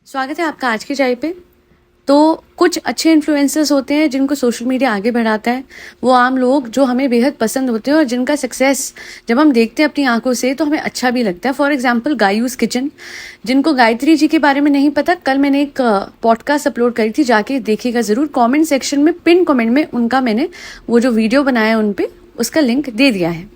स्वागत है आपका आज की चाय पे। तो कुछ अच्छे इन्फ्लुएंसर्स होते हैं जिनको सोशल मीडिया आगे बढ़ाता है, वो आम लोग जो हमें बेहद पसंद होते हैं और जिनका सक्सेस जब हम देखते हैं अपनी आंखों से तो हमें अच्छा भी लगता है। फॉर एग्जांपल गायूस किचन, जिनको गायत्री जी के बारे में नहीं पता, कल मैंने एक पॉडकास्ट अपलोड करी थी, जाके देखिएगा ज़रूर। कॉमेंट सेक्शन में पिन कॉमेंट में उनका मैंने वो जो वीडियो बनाया उन पर उसका लिंक दे दिया है।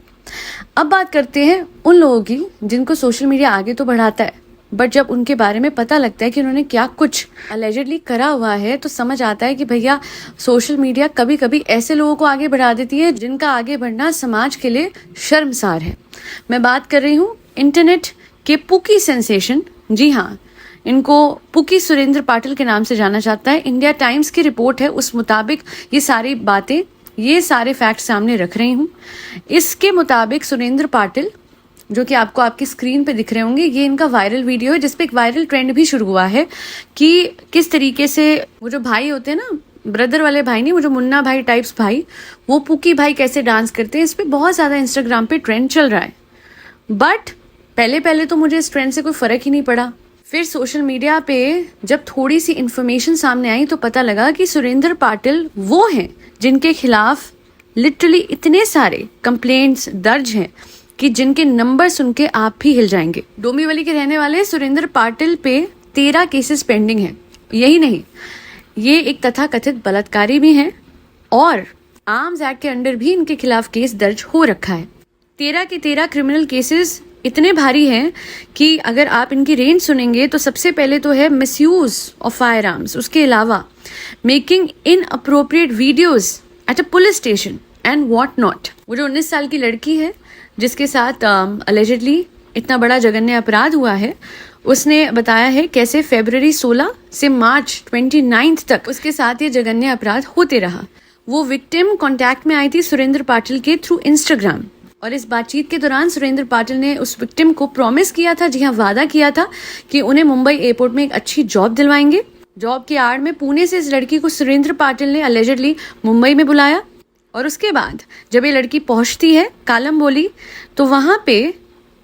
अब बात करते हैं उन लोगों की जिनको सोशल मीडिया आगे तो बढ़ाता है, बट जब उनके बारे में पता लगता है कि उन्होंने क्या कुछ अलेजेडली करा हुआ है तो समझ आता है कि भैया सोशल मीडिया कभी कभी ऐसे लोगों को आगे बढ़ा देती है जिनका आगे बढ़ना समाज के लिए शर्मसार है। मैं बात कर रही हूँ इंटरनेट के पुकी सेंसेशन। जी हाँ, इनको पुकी सुरेंद्र पाटिल के नाम से जाना जाता है। इंडिया टाइम्स की रिपोर्ट है, उस मुताबिक ये सारी बातें, ये सारे फैक्ट सामने रख रही हूँ। इसके मुताबिक सुरेंद्र पाटिल, जो कि आपको आपकी स्क्रीन पे दिख रहे होंगे, ये इनका वायरल वीडियो है जिसपे एक वायरल ट्रेंड भी शुरू हुआ है कि किस तरीके से वो जो भाई होते हैं ना, ब्रदर वाले भाई नहीं, वो जो मुन्ना भाई टाइप्स भाई, वो पुकी भाई कैसे डांस करते हैं, इस पे बहुत ज्यादा इंस्टाग्राम पे ट्रेंड चल रहा है। बट पहले तो मुझे इस ट्रेंड से कोई फर्क ही नहीं पड़ा। फिर सोशल मीडिया पे जब थोड़ी सी इंफॉर्मेशन सामने आई तो पता लगा कि सुरेंद्र पाटिल वो हैं जिनके खिलाफ लिटरली इतने सारे कंप्लेंट्स दर्ज हैं कि जिनके नंबर सुन के आप भी हिल जाएंगे। डोंबिवली के रहने वाले सुरेंद्र पाटिल पे 13 केसेस पेंडिंग हैं। यही नहीं, ये एक तथाकथित बलात्कारी भी हैं और आर्म्स एक्ट के अंडर भी इनके खिलाफ केस दर्ज हो रखा है। 13 के 13 क्रिमिनल केसेस इतने भारी हैं कि अगर आप इनकी रेंज सुनेंगे तो सबसे पहले तो है मिसयूज ऑफ फायर आर्म्स, उसके अलावा making inappropriate videos at a police station and what not. वो जो 19 साल की लड़की है जिसके साथ अलेजेडली इतना बड़ा जघन्य अपराध हुआ है, उसने बताया है कैसे फरवरी 16 से मार्च 29 तक उसके साथ ये जघन्य अपराध होते रहा। वो विक्टिम कांटेक्ट में आई थी सुरेंद्र पाटिल के थ्रू इंस्टाग्राम, और इस बातचीत के दौरान सुरेंद्र पाटिल ने उस विक्टिम को प्रॉमिस किया था, जी हाँ वादा किया था, कि उन्हें मुंबई एयरपोर्ट में एक अच्छी जॉब दिलवाएंगे। जॉब की आड़ में पुणे से इस लड़की को सुरेंद्र पाटिल ने अलेजेडली मुंबई में बुलाया और उसके बाद जब ये लड़की पहुंचती है कालम बोली तो वहां पे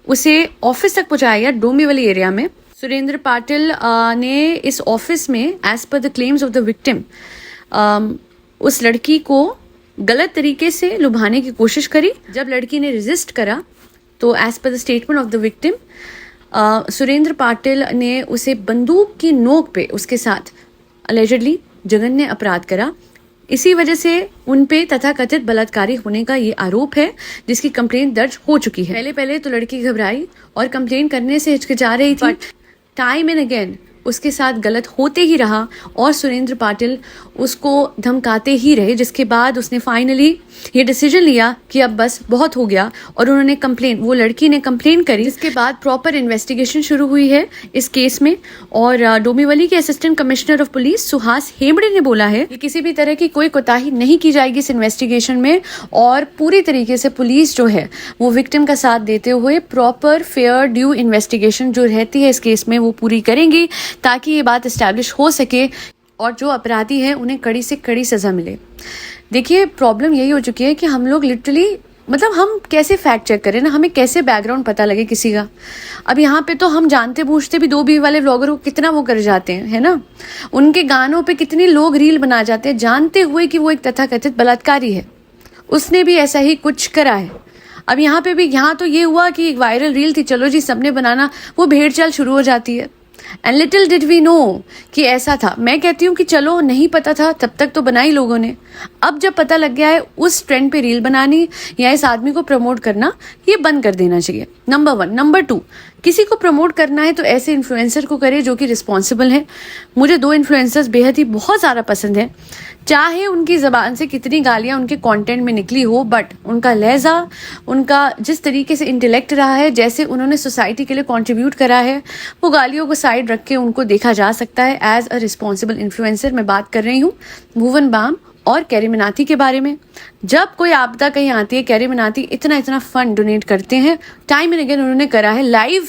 उसे ऑफिस तक पहुंचाया डोंबिवली एरिया में। सुरेंद्र पाटिल ने इस ऑफिस में as per the claims of the victim उस लड़की को गलत तरीके से लुभाने की कोशिश करी। जब लड़की ने रेजिस्ट करा तो as per the statement of the victim Surendra Patil ने उसे बंदूक की नोक पे उसके साथ अलेजेडली जघन्य अपराध करा। इसी वजह से उन पे तथाकथित बलात्कारी होने का ये आरोप है जिसकी कंप्लेंट दर्ज हो चुकी है। पहले तो लड़की घबराई और कंप्लेंट करने से हिचकिचा रही थी, बट टाइम एंड अगेन उसके साथ गलत होते ही रहा और सुरेंद्र पाटिल उसको धमकाते ही रहे, जिसके बाद उसने फाइनली ये डिसीजन लिया कि अब बस बहुत हो गया और उन्होंने वो लड़की ने कंप्लेन करी। इसके बाद प्रॉपर इन्वेस्टिगेशन शुरू हुई है इस केस में और डोंबिवली के assistant commissioner of police Suhas Hemade ने बोला है कि किसी भी तरह की कोई कोताही नहीं की जाएगी इस इन्वेस्टिगेशन में और पूरी तरीके से पुलिस जो है वो विक्टिम का साथ देते हुए प्रॉपर फेयर ड्यू इन्वेस्टिगेशन जो रहती है इस केस में वो पूरी करेंगी ताकि ये बात एस्टैब्लिश हो सके और जो अपराधी है उन्हें कड़ी से कड़ी सजा मिले। देखिए, प्रॉब्लम यही हो चुकी है कि हम लोग लिटरली हम कैसे फैक्ट चेक करें ना, हमें कैसे बैकग्राउंड पता लगे किसी का। अब यहाँ पे तो हम जानते पूछते भी 2 बीवी वाले व्लॉगर को कितना वो कर जाते हैं, है ना। उनके गानों पे कितने लोग रील बना जाते हैं जानते हुए कि वो एक तथाकथित बलात्कारी है, उसने भी ऐसा ही कुछ करा है। अब यहाँ पे भी, यहाँ तो ये हुआ कि एक वायरल रील थी, चलो जी सबने बनाना, वो भेड़ चाल शुरू हो जाती है। And little did we know कि ऐसा था। मैं कहती हूँ कि चलो नहीं पता था तब तक तो बनाई लोगों ने, अब जब पता लग गया है उस ट्रेंड पे रील बनानी या इस आदमी को प्रमोट करना ये बंद कर देना चाहिए, नंबर 1। नंबर 2, किसी को प्रमोट करना है तो ऐसे इन्फ्लुएंसर को करे जो कि रिस्पॉन्सिबल है। मुझे 2 इन्फ्लुएंसर्स बेहद ही बहुत ज़्यादा पसंद है, चाहे उनकी ज़बान से कितनी गालियाँ उनके कंटेंट में निकली हो, बट उनका लहजा, उनका जिस तरीके से इंटेलेक्ट रहा है, जैसे उन्होंने सोसाइटी के लिए कंट्रीब्यूट करा है, वो गालियों को साइड रख के उनको देखा जा सकता है एज अ रिस्पॉन्सिबल इन्फ्लुएंसर। मैं बात कर रही हूँ भुवन बाम और कैरी मिनाटी के बारे में। जब कोई आपदा कहीं आती है, कैरी मिनाटी इतना फंड डोनेट करते हैं, टाइम एंड अगेन उन्होंने करा है, लाइव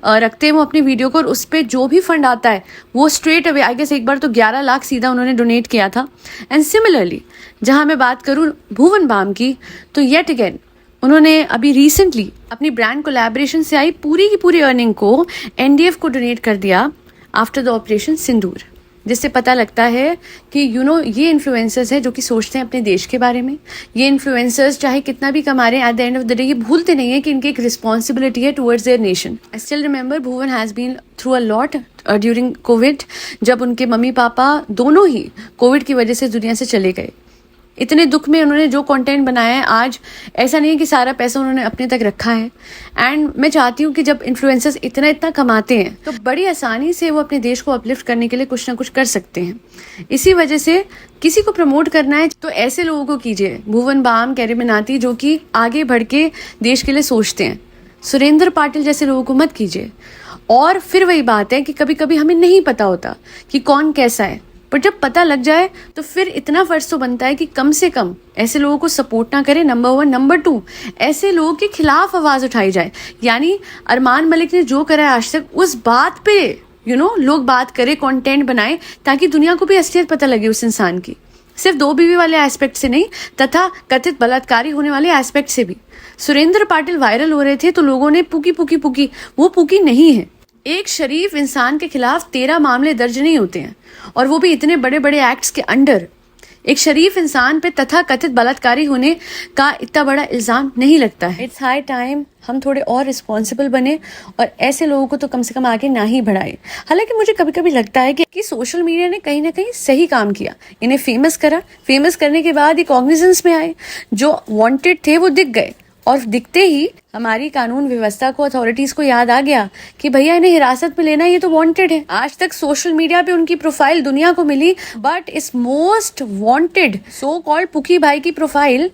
रखते हैं वो अपनी वीडियो को और उस पर जो भी फंड आता है वो स्ट्रेट अवे, आई गेस एक बार तो 11 लाख सीधा उन्होंने डोनेट किया था। एंड सिमिलरली जहां मैं बात करूं भुवन बाम की, तो येट अगेन उन्होंने अभी रिसेंटली अपनी ब्रांड कोलैबोरेशन से आई पूरी की पूरी अर्निंग को एनडीएफ को डोनेट कर दिया। आफ्टर द ऑपरेशन सिंदूर, जिससे पता लगता है कि ये इन्फ्लुएंसर्स हैं जो कि सोचते हैं अपने देश के बारे में। ये इन्फ्लुएंसर्स चाहे कितना भी कमा रहे हैं, at the end of the day ये भूलते नहीं है कि इनकी एक रिस्पॉन्सिबिलिटी है towards their nation. I still remember Bhuvan has been through a lot during covid, जब उनके मम्मी पापा दोनों ही कोविड की वजह से दुनिया से चले गए। इतने दुख में उन्होंने जो कंटेंट बनाया है, आज ऐसा नहीं है कि सारा पैसा उन्होंने अपने तक रखा है। एंड मैं चाहती हूँ कि जब इन्फ्लुएंसर्स इतना कमाते हैं तो बड़ी आसानी से वो अपने देश को अपलिफ्ट करने के लिए कुछ ना कुछ कर सकते हैं। इसी वजह से किसी को प्रमोट करना है तो ऐसे लोगों को कीजिए, भुवन बाम, कैरी मिनाती, जो कि आगे बढ़ के देश के लिए सोचते हैं। सुरेंद्र पाटिल जैसे लोगों को मत कीजिए। और फिर वही बात है कि कभी कभी हमें नहीं पता होता कि कौन कैसा है, पर जब पता लग जाए तो फिर इतना फर्ज तो बनता है कि कम से कम ऐसे लोगों को सपोर्ट ना करें, नंबर 1। नंबर 2, ऐसे लोगों के खिलाफ आवाज उठाई जाए। यानी अरमान मलिक ने जो करा है आज तक, उस बात पे लोग बात करें, कंटेंट बनाए, ताकि दुनिया को भी असलियत पता लगे उस इंसान की। सिर्फ 2 बीवी वाले एस्पेक्ट से नहीं, तथा कथित बलात्कारी होने वाले एस्पेक्ट से भी। सुरेंद्र पाटिल वायरल हो रहे थे तो लोगों ने पुकी पुकी पुकी, वो पुकी नहीं है। एक शरीफ इंसान के खिलाफ 13 मामले दर्ज नहीं होते हैं, और वो भी इतने बड़े बड़े एक्ट्स के अंडर। एक शरीफ इंसान पे तथा कथित बलात्कारी होने का इतना बड़ा इल्जाम नहीं लगता है। इट्स हाई टाइम हम थोड़े और रिस्पॉन्सिबल बने और ऐसे लोगों को तो कम से कम आगे ना ही बढ़ाए। हालांकि मुझे कभी कभी लगता है कि सोशल मीडिया ने कहीं ना कहीं सही काम किया, इन्हें फेमस करा। फेमस करने के बाद ये कॉग्निजेंस में आए, जो वांटेड थे वो दिख गए, और दिखते ही हमारी कानून व्यवस्था को, अथॉरिटीज को याद आ गया कि भैया इन्हें हिरासत में लेना, ये तो वांटेड है। आज तक सोशल मीडिया पे उनकी प्रोफाइल दुनिया को मिली, बट इस मोस्ट वांटेड सो कॉल्ड पुकी भाई की प्रोफाइल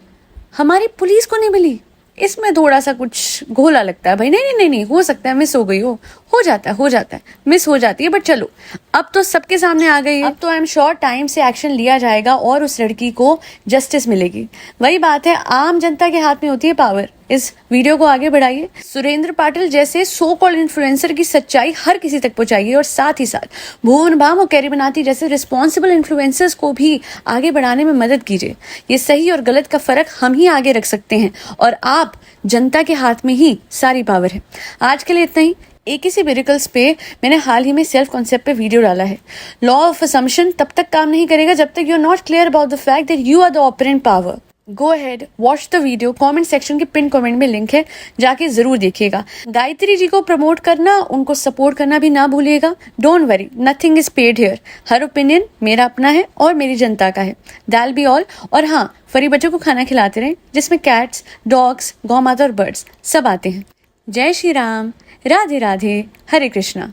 हमारी पुलिस को नहीं मिली। इसमें थोड़ा सा कुछ घोला लगता है भाई। नहीं, हो सकता है मिस हो गई हो जाता है, मिस हो जाती है, बट चलो अब तो सबके सामने आ गई है। अब तो आई एम श्योर टाइम से एक्शन लिया जाएगा और उस लड़की को जस्टिस मिलेगी। वही बात है, आम जनता के हाथ में होती है पावर। इस वीडियो को आगे बढ़ाइए, सुरेंद्र पाटिल जैसे सो कॉल्ड इन्फ्लुएंसर की सच्चाई हर किसी तक पहुंचाइए, और साथ ही साथ भुवन बाम और कैरी मिनाती जैसे रिस्पॉन्सिबल इन्फ्लुएंसर्स को भी आगे बढ़ाने में मदद कीजिए। ये सही और गलत का फर्क हम ही आगे रख सकते हैं, और आप जनता के हाथ में ही सारी पावर है। आज के लिए इतना ही। एक ही मेरिकल्स पे मैंने हाल ही में सेल्फ कॉन्सेप्ट पे वीडियो डाला है। लॉ ऑफ असम्पशन तब तक काम नहीं करेगा जब तक you are not clear about the fact that you are the operant power. Go ahead, watch the video. Comment section के पिन कमेंट में लिंक है, जाके जरूर देखिएगा। गायत्री जी को प्रमोट करना, उनको सपोर्ट करना भी ना भूलिएगा। Don't worry, nothing is paid here. Her opinion मेरा अपना है और मेरी जनता का है। That be all. और हाँ, फरी बच्चों को खाना खिलाते रहें, जिसमें कैट्स, डॉग्स, गौ माता और बर्ड्स सब आते हैं। जय श्री राम, राधे राधे, हरे कृष्णा।